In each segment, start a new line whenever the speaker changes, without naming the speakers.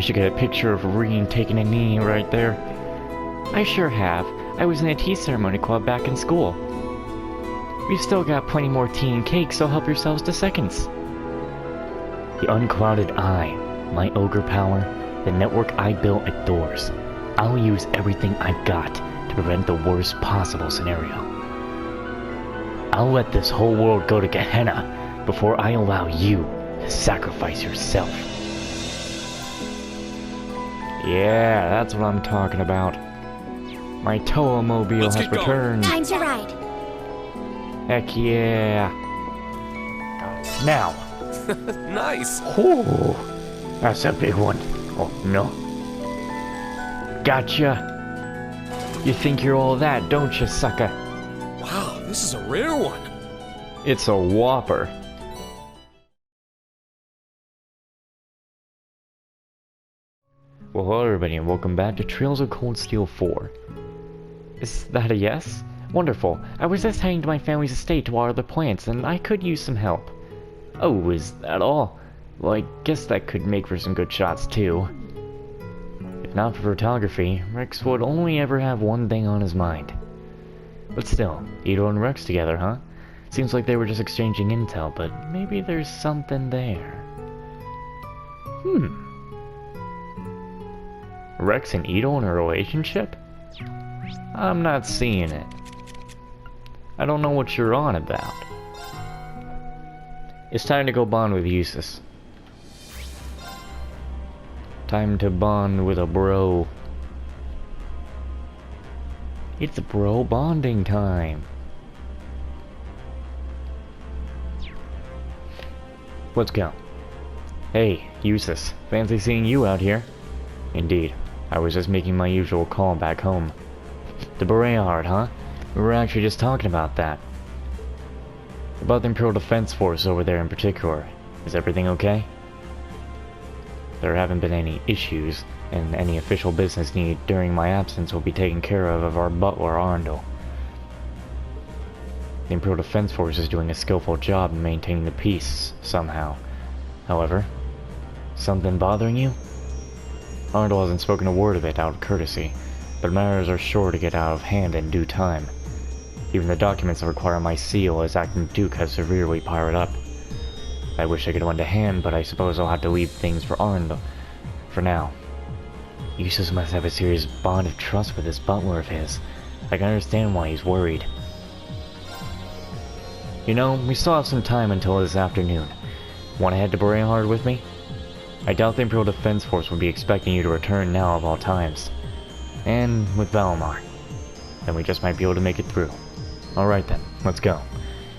should get a picture of Reen taking a knee right there. I sure have. I was in a tea ceremony club back in school. We've still got plenty more tea and cake, so help yourselves to seconds. The unclouded eye, my ogre power, the network I built adores. I'll use everything I've got to prevent the worst possible scenario. I'll let this whole world go to Gehenna before I allow you to sacrifice yourself. Yeah, that's what I'm talking about. My Toa-mobile has returned.
Time to ride.
Heck yeah. Now.
Nice.
Ooh, that's a big one. Oh no. Gotcha. You think you're all that, don't you, sucker?
Wow, this is a rare one.
It's a whopper. Well, hello everybody, and welcome back to Trails of Cold Steel 4. Is that a yes? Wonderful. I was just heading to my family's estate to water the plants, and I could use some help. Oh, is that all? Well, I guess that could make for some good shots, too. If not for photography, Rex would only ever have one thing on his mind. But still, Ito and Rex together, huh? Seems like they were just exchanging intel, but maybe there's something there. Rex and Ito in a relationship? I'm not seeing it. I don't know what you're on about. It's time to go bond with Jusis. Time to bond with a bro. It's bro bonding time. Let's go. Hey, Jusis. Fancy seeing you out here. Indeed. I was just making my usual call back home. The Bereahard, huh? We were actually just talking about that. About the Imperial Defense Force over there in particular. Is everything okay? There haven't been any issues, and any official business needed during my absence will be taken care of our butler, Arndl. The Imperial Defense Force is doing a skillful job in maintaining the peace, somehow. However, something bothering you? Arndl hasn't spoken a word of it out of courtesy, but matters are sure to get out of hand in due time. Even the documents that require my seal as acting Duke have severely piled up. I wish I could lend a hand, but I suppose I'll have to leave things for Arndl for now. Jusis must have a serious bond of trust with this butler of his. I can understand why he's worried. You know, we still have some time until this afternoon. Want to head to Bereahard with me? I doubt the Imperial Defense Force would be expecting you to return now of all times. And with Valmar. Then we just might be able to make it through. Alright then, let's go.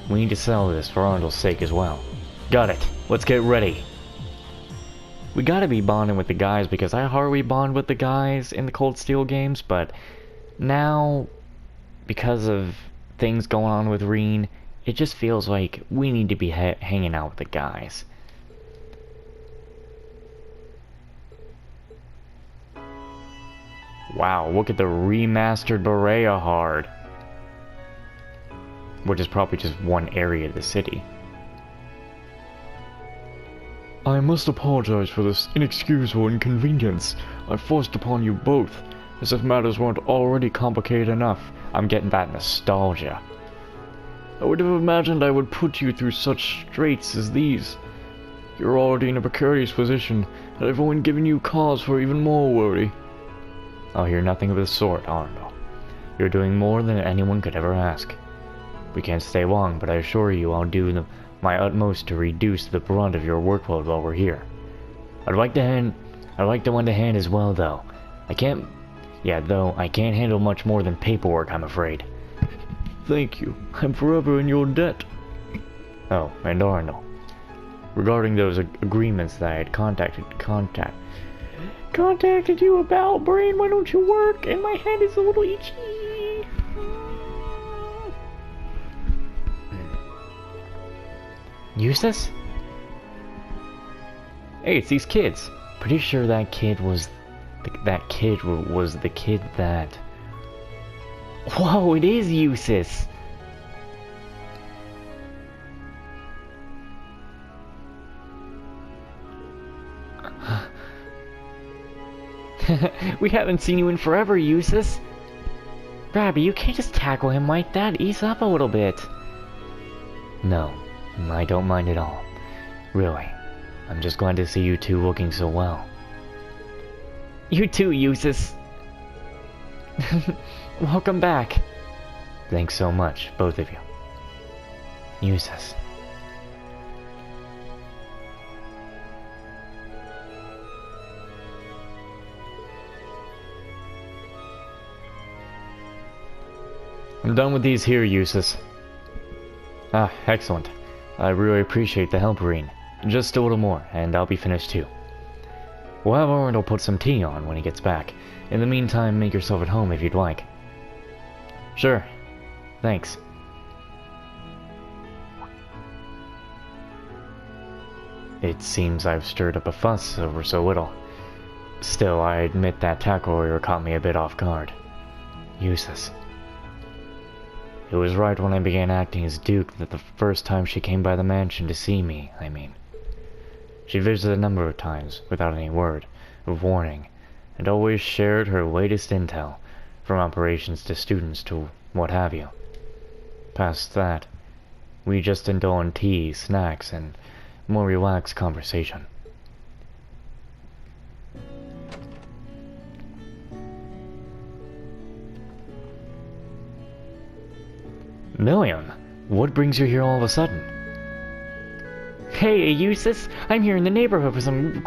We need to settle this for Arndl's sake as well. Got it. Let's get ready. We gotta be bonding with the guys because I hardly bond with the guys in the Cold Steel games, but now, because of things going on with Reen, it just feels like we need to be hanging out with the guys. Wow, look at the remastered Bereahard. Which is probably just one area of the city.
I must apologize for this inexcusable inconvenience I forced upon you both, as if matters weren't already complicated enough.
I'm getting that nostalgia.
I would have imagined I would put you through such straits as these. You're already in a precarious position, and I've only given you cause for even more worry.
I'll hear nothing of the sort, Arndl. You're doing more than anyone could ever ask. We can't stay long, but I assure you I'll do my utmost to reduce the brunt of your workload while we're here. I'd like to lend a hand as well, though. I can't handle much more than paperwork, I'm afraid.
Thank you. I'm forever in your debt.
Oh, and Arndl. Regarding those agreements that I had contacted you about, brain, why don't you work? And my head is a little itchy. Jusis? Hey, it's these kids. Pretty sure that kid was the kid that... Whoa, it is Jusis! We haven't seen you in forever, Jusis. Rabbi, you can't just tackle him like that. Ease up a little bit. No, I don't mind at all. Really. I'm just glad to see you two looking so well. You too, Jusis. Welcome back. Thanks so much, both of you. Jusis. I'm done with these here, Jusis. Ah, excellent. I really appreciate the help, Reen. Just a little more, and I'll be finished too. We'll have Arnold put some tea on when he gets back. In the meantime, make yourself at home if you'd like. Sure. Thanks. It seems I've stirred up a fuss over so little. Still, I admit that tackle earlier caught me a bit off guard. Jusis. It was right when I began acting as Duke that the first time she came by the mansion to see me, I mean. She visited a number of times, without any word of warning, and always shared her latest intel, from operations to students to what have you. Past that, we just indulge in tea, snacks, and more relaxed conversation. Million, what brings you here all of a sudden? Hey, Jusis, I'm here in the neighborhood for some...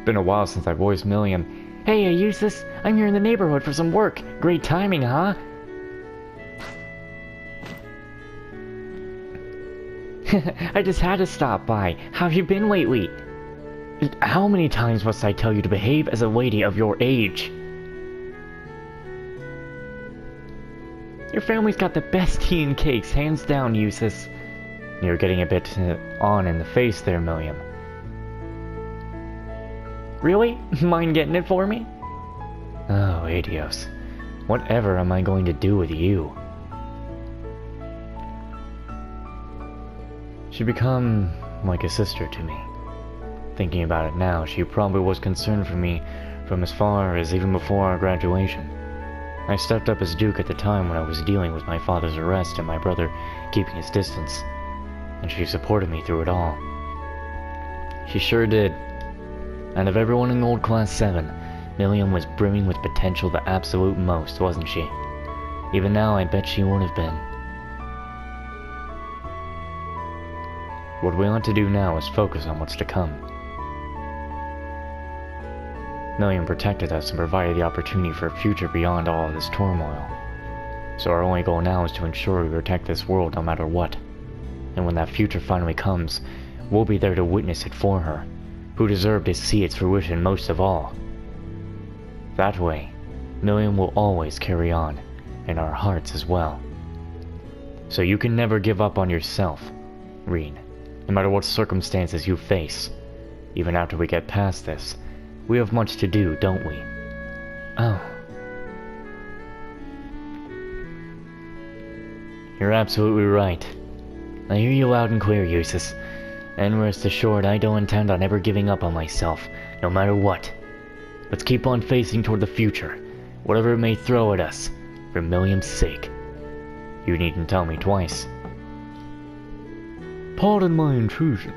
Been a while since I voiced Million. Hey, Jusis, I'm here in the neighborhood for some work. Great timing, huh? I just had to stop by. How have you been lately? How many times must I tell you to behave as a lady of your age? Your family's got the best tea and cakes, hands down, Jusis. You're getting a bit on in the face there, Milliam. Really? Mind getting it for me? Oh, adios. Whatever am I going to do with you? She become like a sister to me. Thinking about it now, she probably was concerned for me from as far as even before our graduation. I stepped up as Duke at the time when I was dealing with my father's arrest and my brother keeping his distance, and she supported me through it all. She sure did. And of everyone in old Class 7, Milliam was brimming with potential the absolute most, wasn't she? Even now, I bet she would have been. What we want to do now is focus on what's to come. Milliam protected us and provided the opportunity for a future beyond all of this turmoil. So our only goal now is to ensure we protect this world no matter what. And when that future finally comes, we'll be there to witness it for her, who deserve to see its fruition most of all. That way, Milliam will always carry on, in our hearts as well. So you can never give up on yourself, Reen, no matter what circumstances you face. Even after we get past this, we have much to do, don't we? Oh. You're absolutely right. I hear you loud and clear, Jusis. And rest assured, I don't intend on ever giving up on myself, no matter what. Let's keep on facing toward the future, whatever it may throw at us, for Milliam's sake. You needn't tell me twice.
Pardon my intrusion.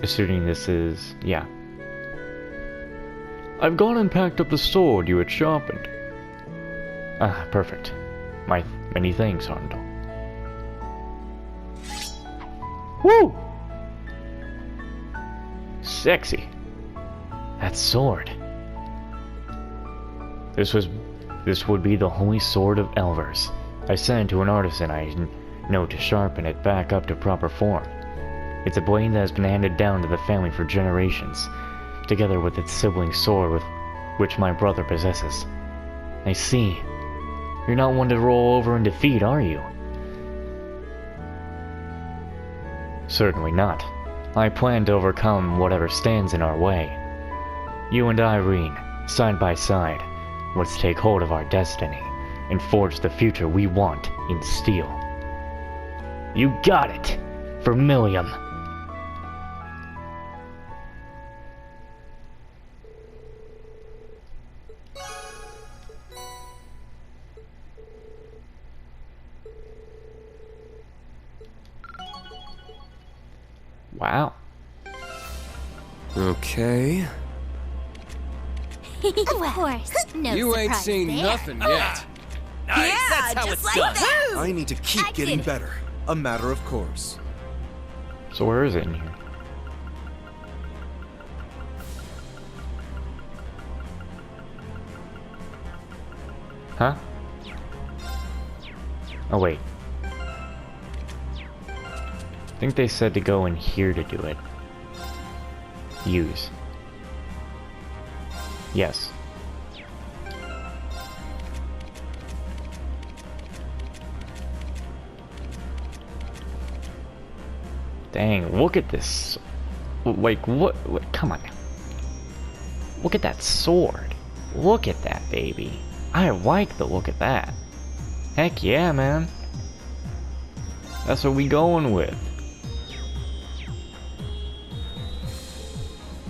Assuming this is... yeah.
I've gone and packed up the sword you had sharpened.
Ah, perfect. My many thanks, Arnold. Woo! Sexy. That sword. This would be the holy sword of Elvers. I sent it to an artisan I know to sharpen it back up to proper form. It's a blade that has been handed down to the family for generations, together with its sibling sword with which my brother possesses. I see. You're not one to roll over in defeat, are you? Certainly not. I plan to overcome whatever stands in our way. You and Irene, side by side, let's take hold of our destiny and forge the future we want in steel. You got it! For Milliam! Wow.
Okay.
Of course. No
You ain't
surprise
seen
there.
nothing yet.
Nice, that's how it's done.
I need to keep getting better. A matter of course.
So where is it in here? Huh? Oh wait. I think they said to go in here to do it. Use. Yes. Dang, look at this. Like, what? Come on now. Look at that sword. Look at that, baby. I like the look at that. Heck yeah, man. That's what we going with.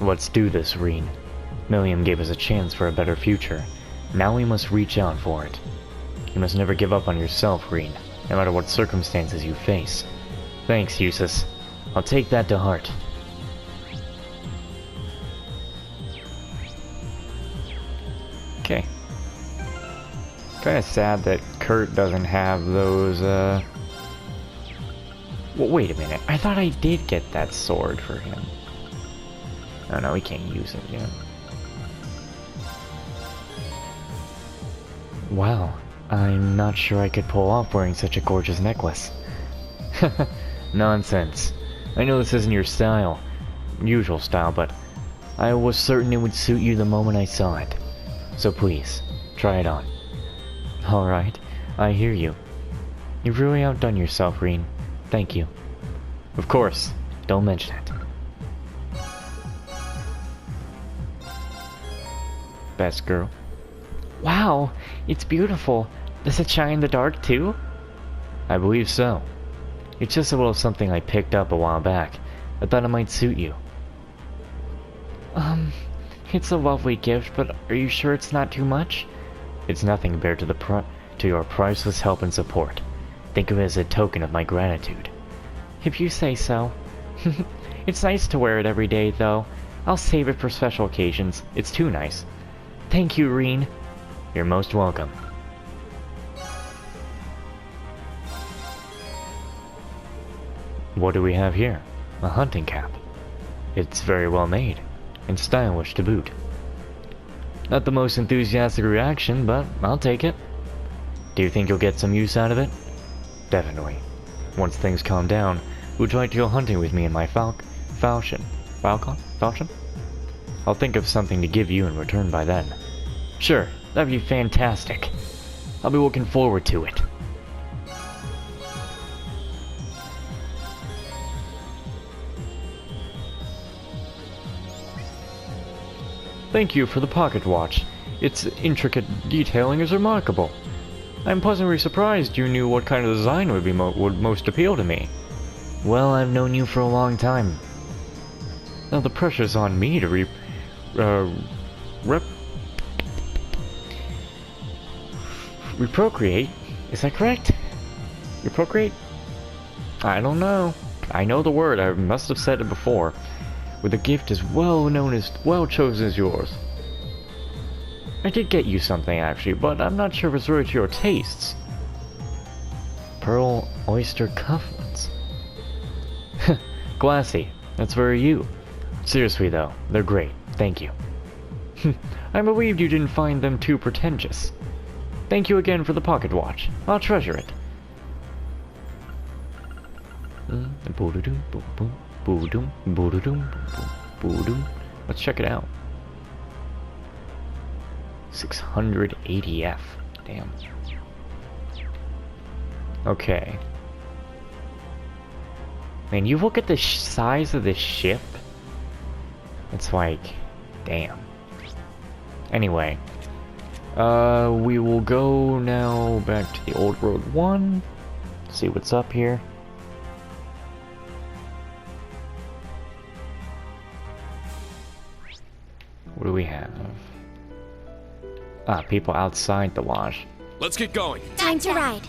Let's do this, Reen. Milliam gave us a chance for a better future. Now we must reach out for it. You must never give up on yourself, Reen, no matter what circumstances you face. Thanks, Jusis. I'll take that to heart. Okay. Kinda sad that Kurt doesn't have those, Well, wait a minute. I thought I did get that sword for him. Oh no, he can't use it yet. Wow, I'm not sure I could pull off wearing such a gorgeous necklace. Nonsense. I know this isn't your style, usual style, but I was certain it would suit you the moment I saw it. So please, try it on. Alright, I hear you. You've really outdone yourself, Reen. Thank you. Of course, don't mention it. Best girl. Wow, it's beautiful. Does it shine in the dark too? I believe so. It's just a little something I picked up a while back. I thought it might suit you. It's a lovely gift, but are you sure it's not too much? It's nothing compared to your priceless help and support. Think of it as a token of my gratitude. If you say so. It's nice to wear it every day, though. I'll save it for special occasions. It's too nice. Thank you, Reen. You're most welcome. What do we have here? A hunting cap. It's very well made, and stylish to boot. Not the most enthusiastic reaction, but I'll take it. Do you think you'll get some use out of it? Definitely. Once things calm down, would you like to go hunting with me in my falcon? I'll think of something to give you in return by then. Sure, that'd be fantastic. I'll be looking forward to it. Thank you for the pocket watch. Its intricate detailing is remarkable. I'm pleasantly surprised you knew what kind of design would most appeal to me. Well, I've known you for a long time. Now the pressure's on me to reprocreate. Is that correct? Reprocreate? I don't know. I know the word. I must have said it before. With a gift as well chosen as yours. I did get you something actually, but I'm not sure if it's really to your tastes. Pearl oyster cufflinks. Glassy. That's very you. Seriously though, they're great. Thank you. I'm relieved you didn't find them too pretentious. Thank you again for the pocket watch. I'll treasure it. Let's check it out. 680 F. Damn. Okay. Man, you look at the size of this ship. It's like, damn. Anyway. We will go now back to the old road 1. See what's up here. What do we have? Ah, people outside the lodge.
Let's get going.
Time to ride.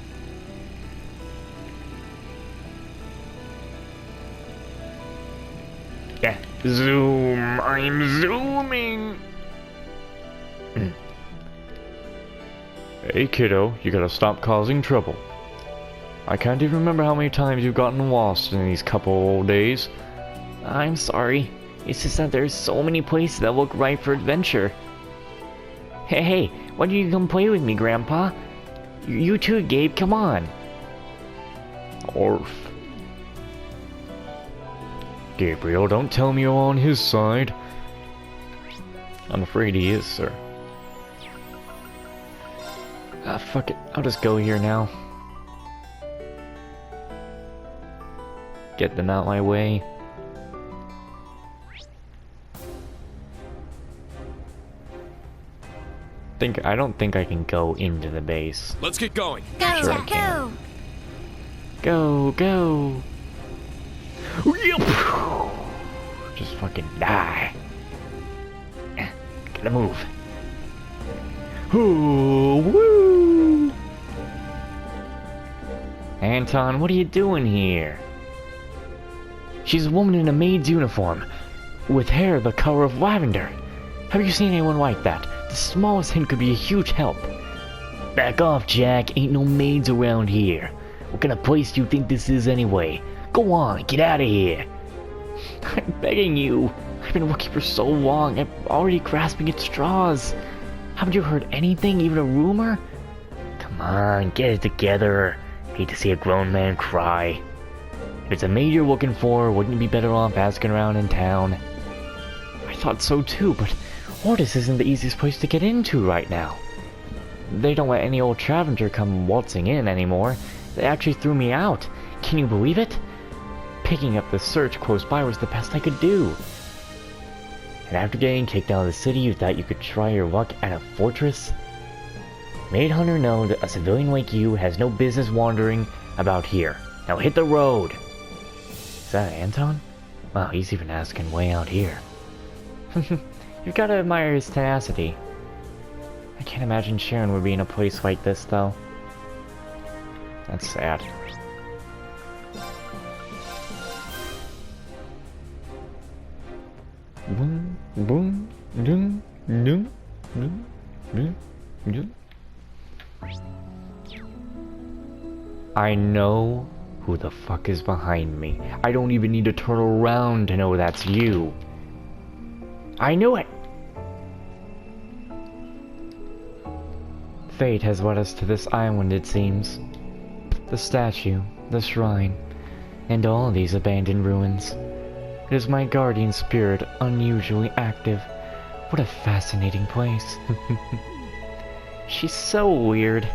Yeah. Zoom. I'm zooming.
Hey kiddo, you gotta stop causing trouble. I can't even remember how many times you've gotten lost in these couple old days.
I'm sorry. It's just that there's so many places that look right for adventure. Hey, why don't you come play with me, Grandpa? You too, Gabe, come on.
Orf. Gabriel, don't tell me you're on his side. I'm afraid he is, sir.
Ah, fuck it. I'll just go here now. Get them out my way. I don't think I can go into the base.
Let's get going.
Go,
Sure I can.
go.
Go. Just fucking die. Gotta move. Woo! Anton, what are you doing here? She's a woman in a maid's uniform, with hair the color of lavender. Have you seen anyone like that? The smallest hint could be a huge help. Back off, Jack. Ain't no maids around here. What kind of place do you think this is anyway? Go on, get out of here. I'm begging you. I've been working for so long, I'm already grasping at straws. Haven't you heard anything, even a rumor? Come on, get it together. Hate to see a grown man cry. If it's a maid you're looking for, wouldn't you be better off asking around in town? I thought so too, but Ortis isn't the easiest place to get into right now. They don't let any old traveler come waltzing in anymore. They actually threw me out. Can you believe it? Picking up the search close by was the best I could do. And after getting kicked out of the city, you thought you could try your luck at a fortress? Made Hunter know that a civilian like you has no business wandering about here. Now hit the road! Is that Anton? Wow, he's even asking way out here. You've gotta admire his tenacity. I can't imagine Sharon would be in a place like this, though. That's sad. Boom, boom, doom, doom, doom, doom, doom. I know who the fuck is behind me. I don't even need to turn around to know that's you. I knew it! Fate has led us to this island, it seems. The statue, the shrine, and all these abandoned ruins. It is my guardian spirit, unusually active. What a fascinating place. She's so weird.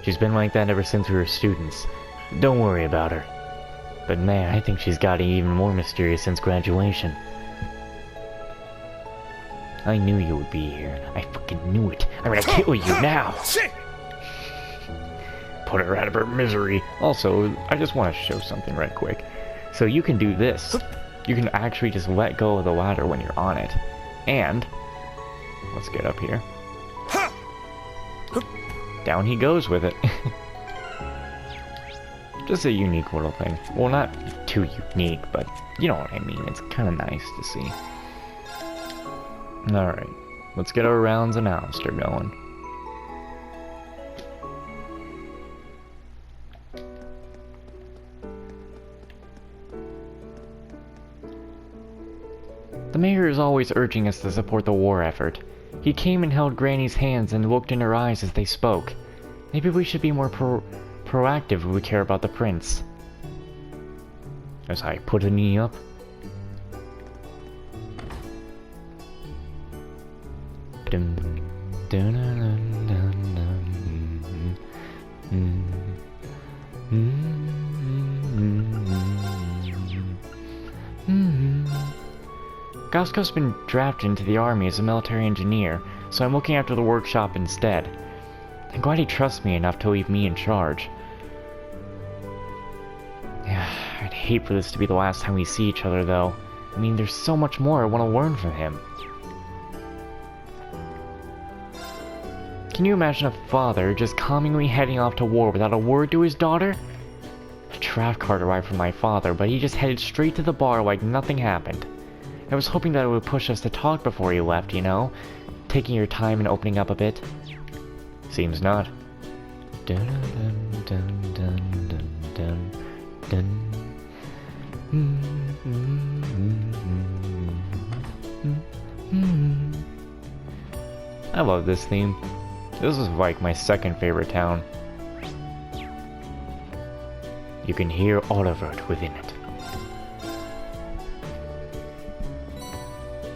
She's been like that ever since we were students. Don't worry about her. But man, I think she's gotten even more mysterious since graduation. I knew you would be here. I fucking knew it. I'm gonna kill you now!
Shit!
Put her out of her misery. Also, I just want to show something right quick. So you can do this. You can actually just let go of the ladder when you're on it. And, let's get up here. Down he goes with it. Just a unique little thing. Well, not too unique, but you know what I mean. It's kind of nice to see. Alright, let's get our rounds and Alistair going. The mayor is always urging us to support the war effort. He came and held Granny's hands and looked in her eyes as they spoke. Maybe we should be more proactive if we care about the prince. As I put a knee up. Dun, dun, dun, dun, dun, Gasko's been drafted into the army as a military engineer, so I'm looking after the workshop instead. I'm glad he trusts me enough to leave me in charge. Yeah, I'd hate for this to be the last time we see each other, though. I mean, there's so much more I want to learn from him. Can you imagine a father just calmly heading off to war without a word to his daughter? A draft card arrived from my father, but he just headed straight to the bar like nothing happened. I was hoping that it would push us to talk before you left, you know? Taking your time and opening up a bit. Seems not. Dun dun dun dun dun dun dun. I love this theme. This is like my second favorite town. You can hear all of it within it.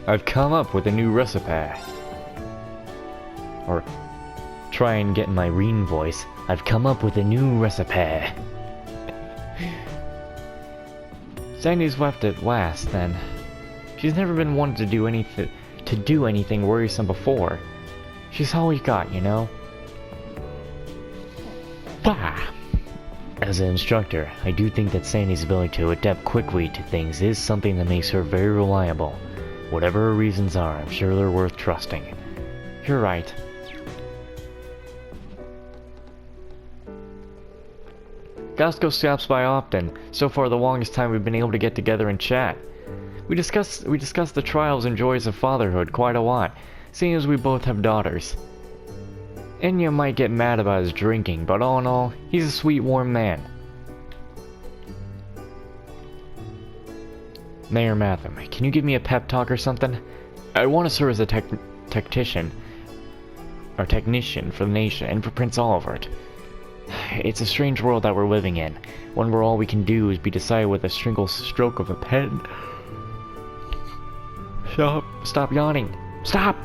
I've come up with a new recipe. Or try and get in my Reen voice. I've come up with a new recipe. Sandy's left at last, then. She's never been one to do anything worrisome before. She's all we got, you know? Bah! As an instructor, I do think that Sandy's ability to adapt quickly to things is something that makes her very reliable. Whatever her reasons are, I'm sure they're worth trusting. You're right. Gasco stops by often. So far, the longest time we've been able to get together and chat. We discuss the trials and joys of fatherhood quite a lot, seeing as we both have daughters. Enya might get mad about his drinking, but all in all, he's a sweet, warm man. Mayor Matham, can you give me a pep talk or something? I want to serve as a technician for the nation and for Prince Olivert. It's a strange world that we're living in, one where all we can do is be decided with a single stroke of a pen. Stop yawning. Stop!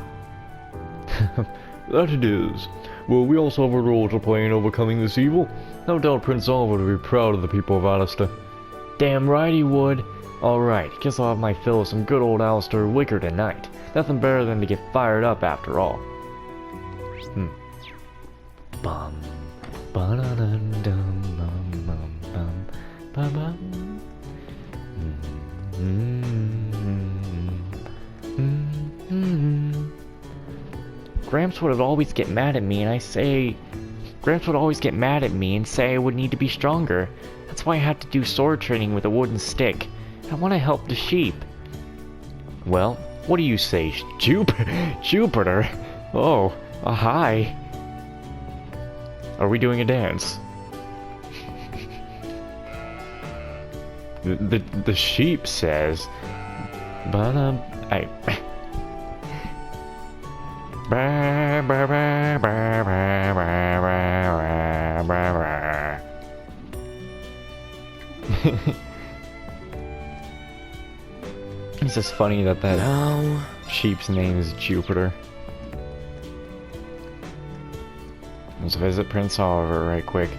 That it is. Well, we also have a role to play in overcoming this evil. No doubt Prince Oliver would be proud of the people of Alistair.
Damn right he would. Alright, guess I'll have my fill of some good old Alistair liquor tonight. Nothing better than to get fired up after all. Bum. Ba-da-dum-dum, bum, bum, bum, ba-bum. Gramps would always get mad at me and say I would need to be stronger. That's why I had to do sword training with a wooden stick. I want to help the sheep. Well, what do you say, Jupiter? Oh, hi. Are we doing a dance? The sheep says, but It's just funny that sheep's name is Jupiter. Let's visit Prince Oliver right quick.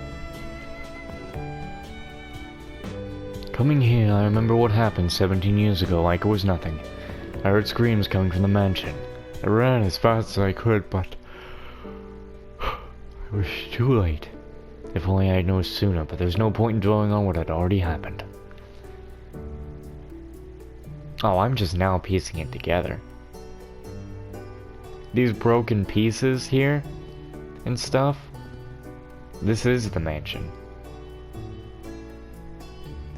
Coming here, I remember what happened 17 years ago like it was nothing. I heard screams coming from the mansion. I ran as fast as I could, but it was too late. If only I had known sooner, but there's no point in dwelling on what had already happened. Oh, I'm just now piecing it together. These broken pieces here and stuff, this is the mansion.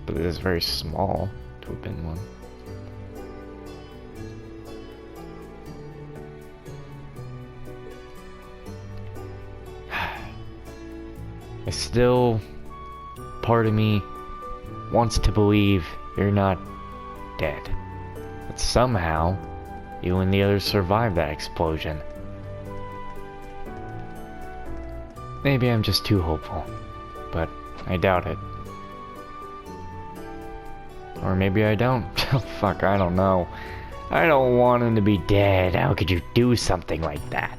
But it is very small to have been one. I still, part of me wants to believe you're not dead. But somehow, you and the others survived that explosion. Maybe I'm just too hopeful, but I doubt it. Or maybe I don't. Oh, fuck, I don't know. I don't want him to be dead. How could you do something like that?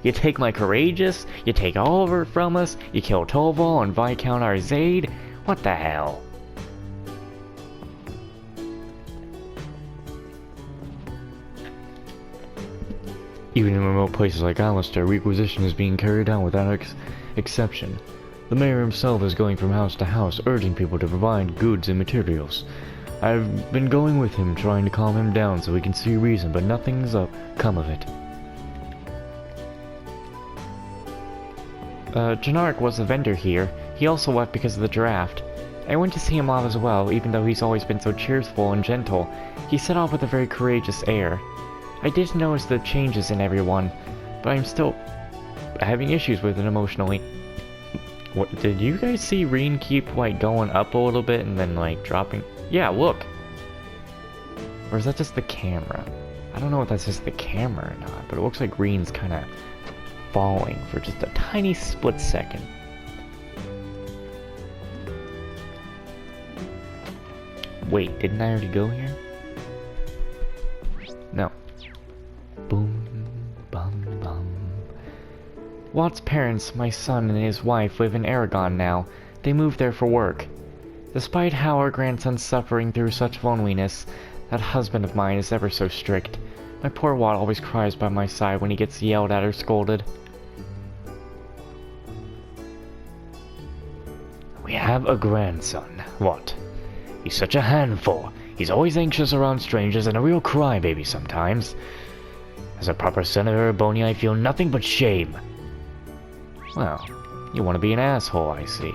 You take my Courageous, you take Oliver from us, you kill Toval and Viscount Arzade. What the hell? Even in remote places like Alistair, requisition is being carried out without exception. The mayor himself is going from house to house, urging people to provide goods and materials. I've been going with him, trying to calm him down so he can see reason, but nothing's come of it. Janark was the vendor here. He also left because of the draft. I went to see him off as well, even though he's always been so cheerful and gentle. He set off with a very courageous air. I did notice the changes in everyone, but I'm still having issues with it emotionally. What, did you guys see Reen keep, like, going up a little bit and then, like, dropping? Yeah, look! Or is that just the camera? I don't know if that's just the camera or not, but it looks like Reen's kind of falling for just a tiny split second. Wait, didn't I already go here? No. Boom, bum, bum. Walt's parents, my son and his wife, live in Aragon now. They moved there for work. Despite how our grandson's suffering through such loneliness, that husband of mine is ever so strict. My poor Walt always cries by my side when he gets yelled at or scolded. We have a grandson, Wat. He's such a handful. He's always anxious around strangers and a real crybaby sometimes. As a proper son of Erebonia, I feel nothing but shame. Well, you want to be an asshole, I see.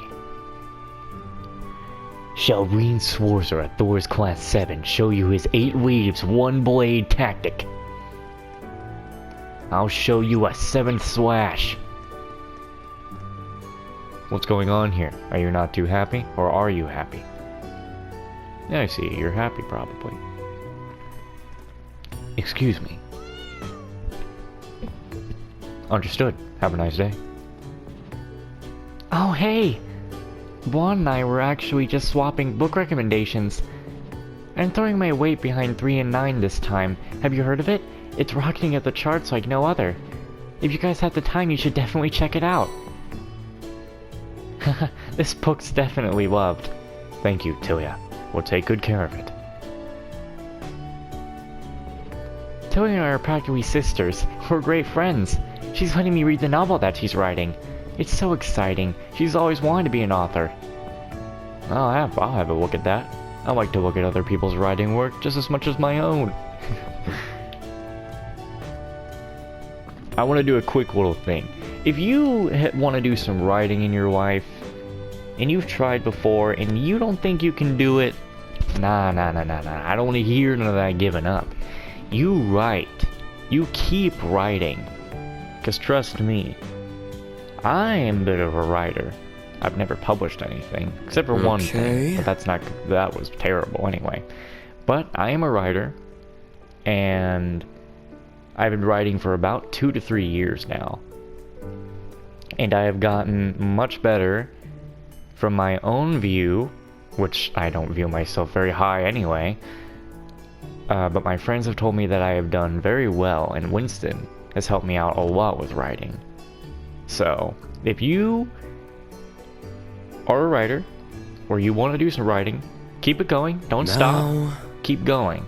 Shall Reen Sworzer at Thor's Class 7 show you his 8 leaves, 1 blade tactic? I'll show you a 7th slash. What's going on here? Are you not too happy? Or are you happy? Yeah, I see. You're happy, probably. Excuse me. Understood. Have a nice day. Oh, hey! Juan and I were actually just swapping book recommendations. I'm throwing my weight behind 3 and 9 this time. Have you heard of it? It's rocketing at the charts like no other. If you guys have the time, you should definitely check it out. This book's definitely loved. Thank you, Tilia. We'll take good care of it. Tilia and I are practically sisters. We're great friends. She's letting me read the novel that she's writing. It's so exciting. She's always wanted to be an author. I'll have a look at that. I like to look at other people's writing work just as much as my own. I want to do a quick little thing. If you want to do some writing in your life, and you've tried before, and you don't think you can do it, nah. I don't want to hear none of that giving up. You write. You keep writing. Because trust me, I am a bit of a writer. I've never published anything, except for one thing, but that was terrible anyway. But I am a writer, and I've been writing for about 2 to 3 years now. And I have gotten much better from my own view, which I don't view myself very high anyway. But my friends have told me that I have done very well, and Winston has helped me out a lot with writing. So, if you are a writer, or you want to do some writing, keep it going, don't stop, keep going.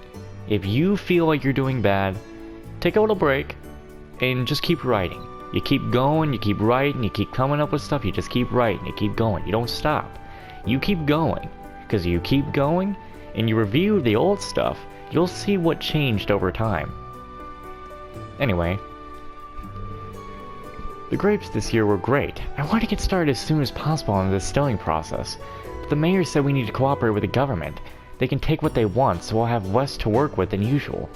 If you feel like you're doing bad, take a little break, and just keep writing. You keep going, you keep writing, you keep coming up with stuff, you just keep writing, you keep going, you don't stop. You keep going, because you keep going, and you review the old stuff, you'll see what changed over time. Anyway, the grapes this year were great. I want to get started as soon as possible on the distilling process, but the mayor said we need to cooperate with the government. They can take what they want, so we'll have less to work with than usual.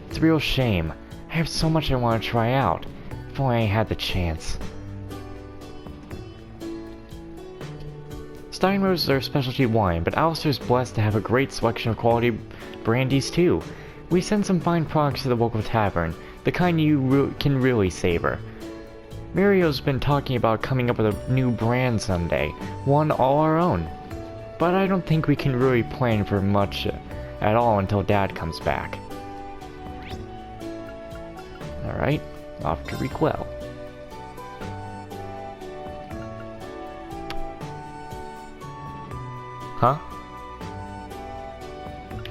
It's a real shame. I have so much I want to try out. If only I had the chance. Steinrose is our specialty wine, but Alistair's blessed to have a great selection of quality brandies too. We send some fine products to the local tavern, the kind you can really savor. Mario's been talking about coming up with a new brand someday, one all our own. But I don't think we can really plan for much at all until Dad comes back. Alright, off to Requell. Huh?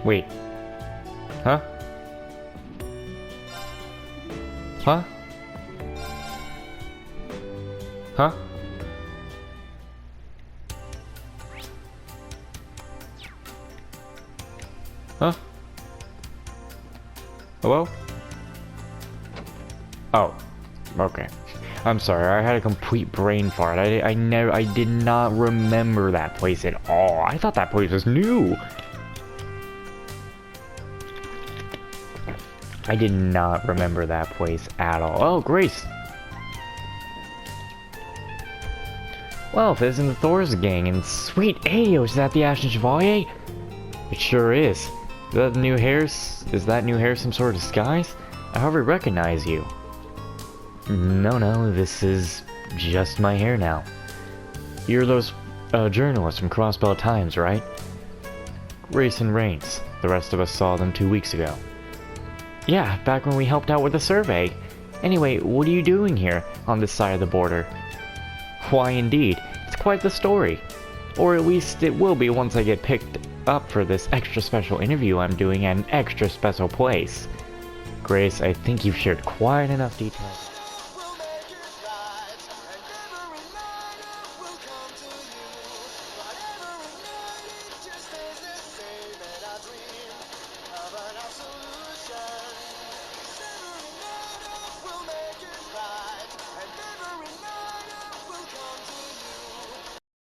Wait. Huh? Huh? Huh? Huh? Hello? Oh, okay. I'm sorry, I had a complete brain fart. I did not remember that place at all. I thought that place was new. I did not remember that place at all. Oh, Grace. Well, if it isn't the Thor's gang and sweet Ayo, is that the Ashen Chevalier? It sure is. Is that new hair some sort of disguise? I hardly recognize you. No, this is just my hair now. You're those journalists from Crossbell Times, right? Grace and Rains. The rest of us saw them 2 weeks ago. Yeah, back when we helped out with the survey. Anyway, what are you doing here, on this side of the border? Why indeed, it's quite the story. Or at least it will be once I get picked up for this extra special interview I'm doing at an extra special place. Grace, I think you've shared quite enough details.